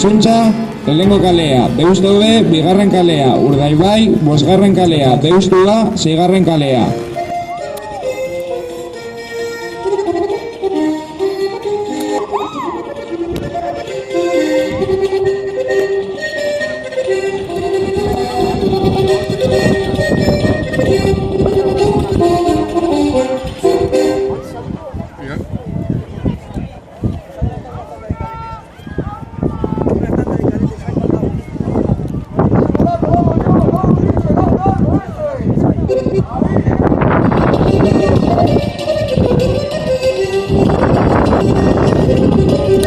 Izuntza, lehenengo kalea, Deustude, bigarren kalea, Urdaibai, bosgarren kalea, Deustua, seigarren kalea.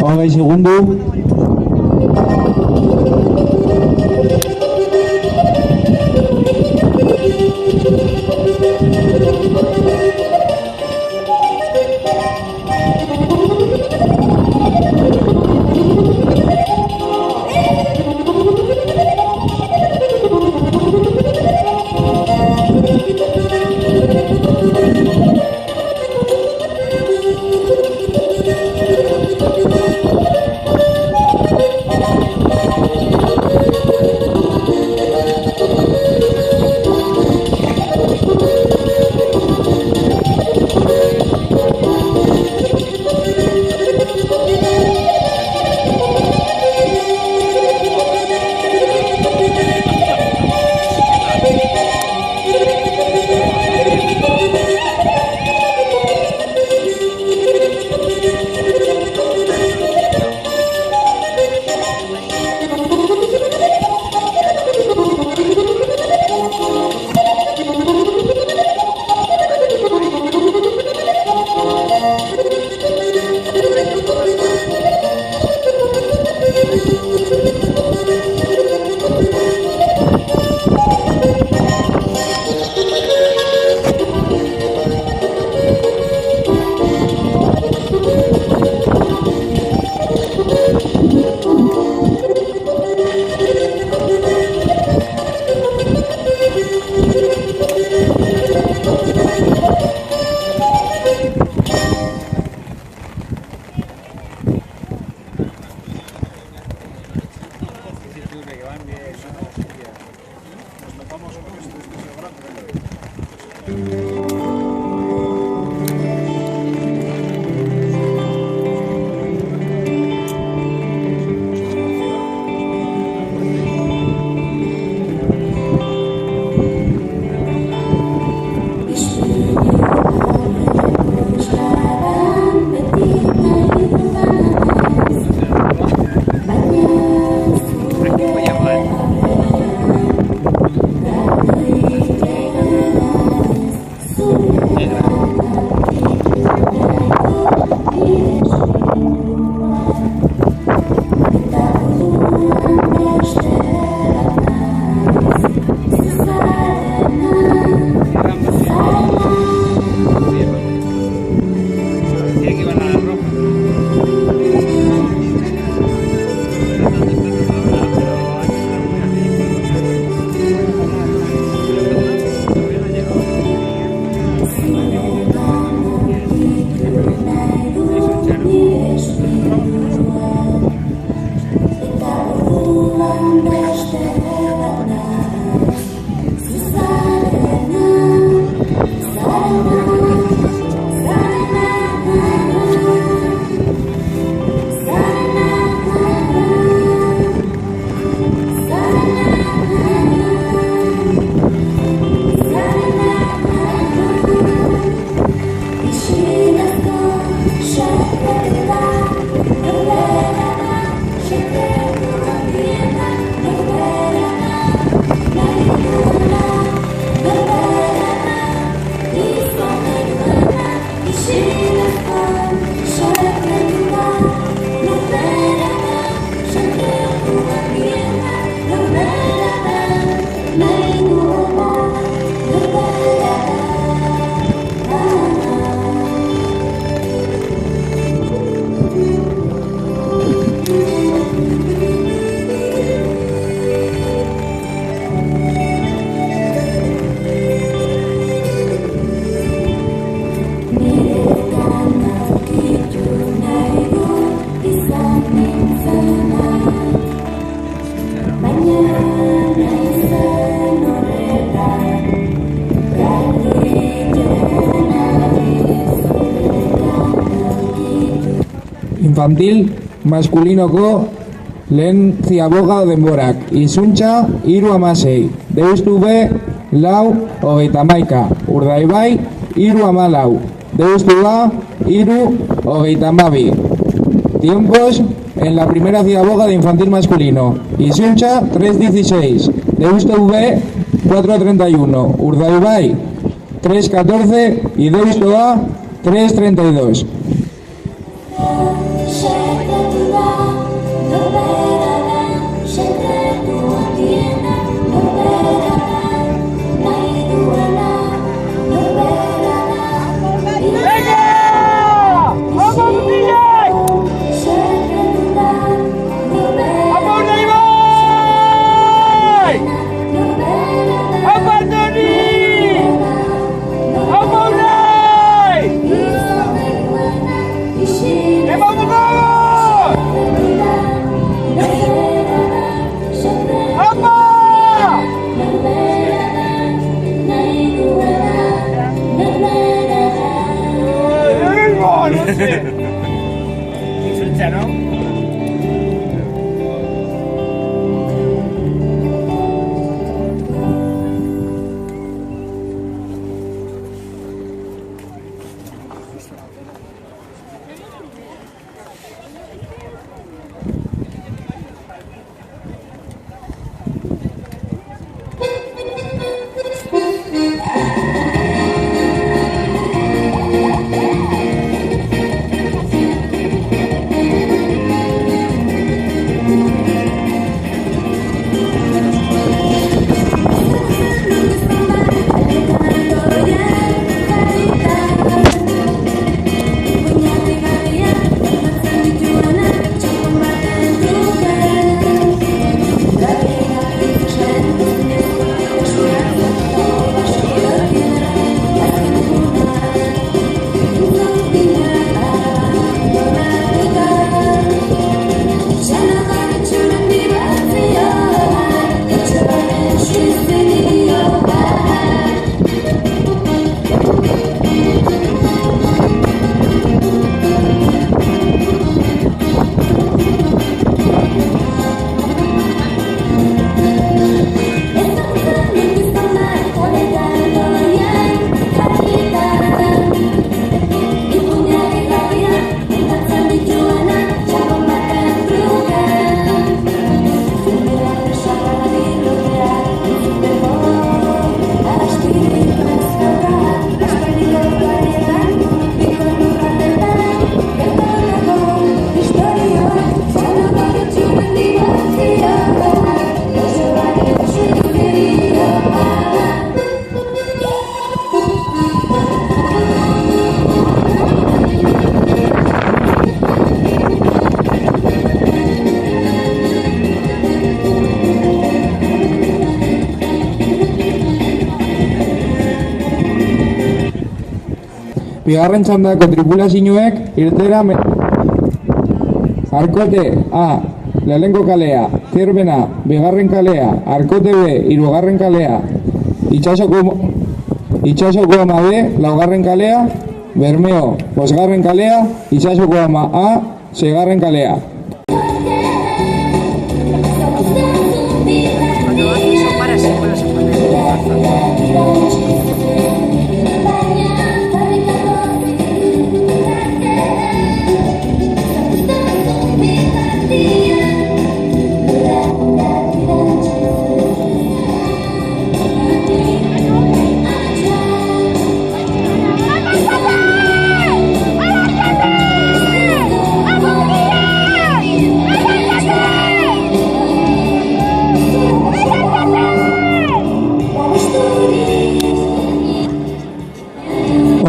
Hogei segundu. infantil maskulinoko lehen ziaboga denborak. Izuntza 3-16. Deustube 4-31. Urdaibai 3-14. Deustuba 3-32. Tiempos en la primera ciaboga de infantil masculino. Izuntza 3-16. Deustube 4-31. Urdaibai 3-14 y Deustoa 3-32. Izuntza, ¿no? Bigarren txandako tripulazioek irtera Arkote A, lehenengo kalea, Zerbena, bigarren kalea, Arkote B, hirugarren kalea, Itsasoko ama B, laugarren kalea, Bermeo, bosgarren kalea, Itsasoko ama A, seigarren kalea.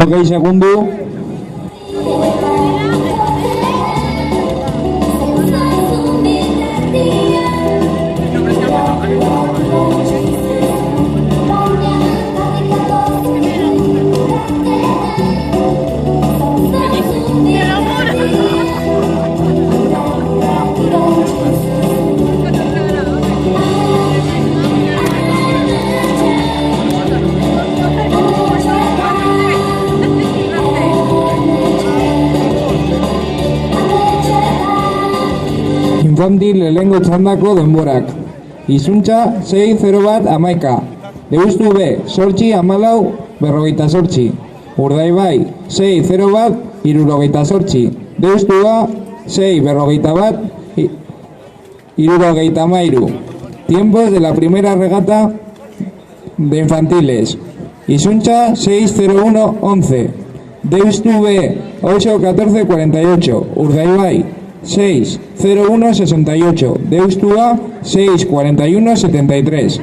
Ok, segundo. infantil lehengo txandako denborak. Izuntza 6-0-1-11. Deustu B, sortxi 14-48. Urdaibai 6-0-1-68. Deustu A 6-1-73. Tiempos de la primera regata de infantiles. Isuncha 6-0-1-11. Deustu B 8-14-48. Urdaibai 6-0-1-68. Deustu A 6-41-73.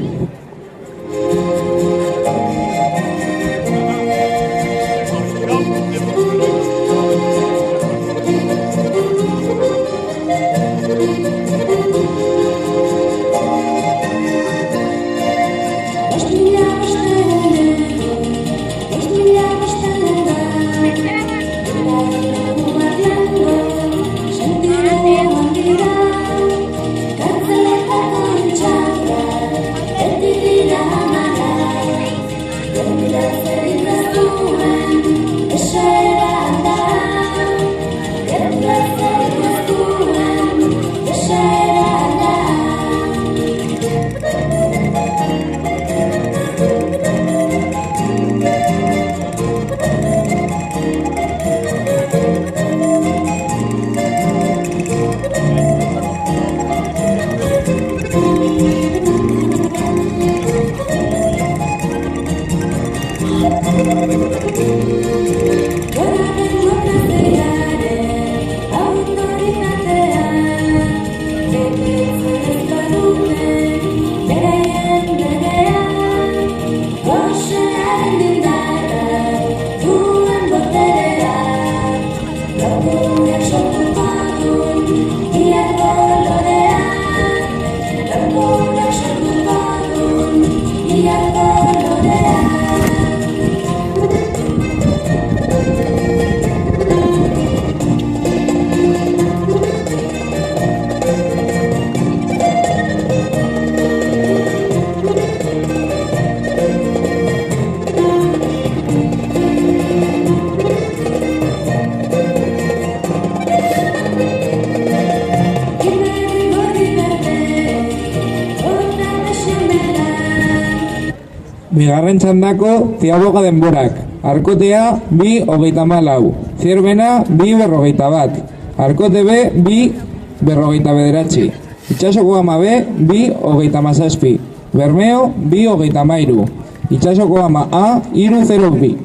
Bigarren txandako Ziaboga denborak. Arkotea 2-34. Zierbena 2-41. Arkote B 2-49. Itsasoko ama B 2-37. Bermeo 2-33. Itsasoko ama A 3-0-2.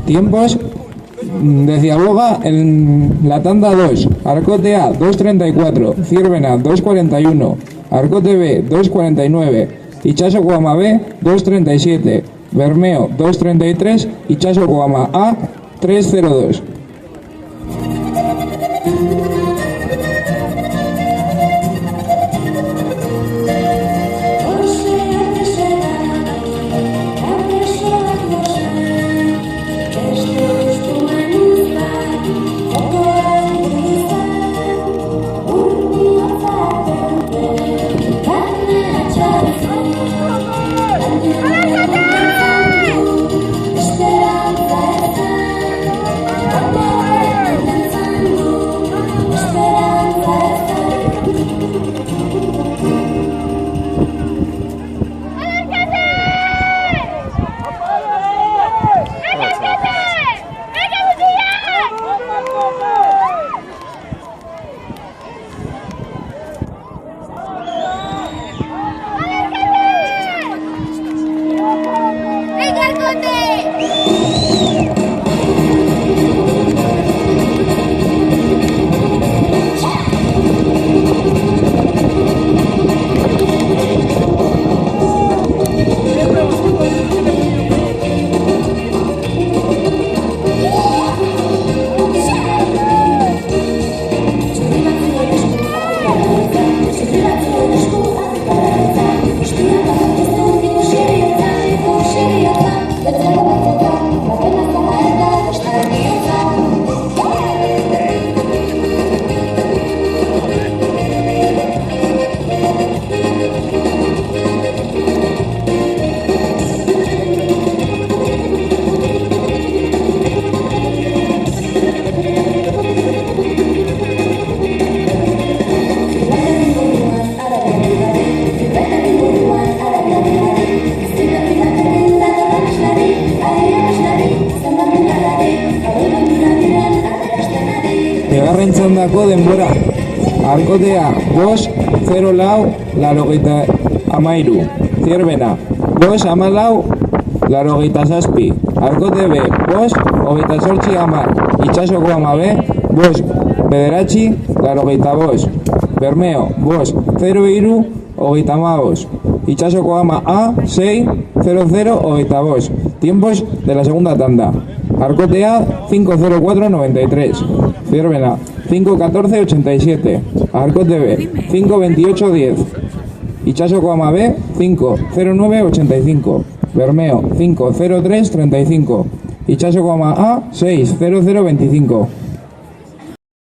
Tiempos de Ziaboga en la tanda 2. Arcote A 2.34, Ciervena 2.41, Arcote B 2.49, Itsasoko ama B 2.37, Bermeo 2.33, Itsasoko ama A 3.02. Bigarren txandako denbora. Arkotea, 5-0 lau, 83. Zierbena, 5-10 lau, 87. Arkote B, 5-28 Itxasoko ama B, 5-9 85. Bermeo, 5-0 35. Itxasoko ama A, 6-0 22. Tiempos de la segunda tanda. Arcotea 50493. Ciervena 51487. Arcote B 52810. Ichaso Ama B 50985. Bermeo 50335. Ichaso Ama A 60025.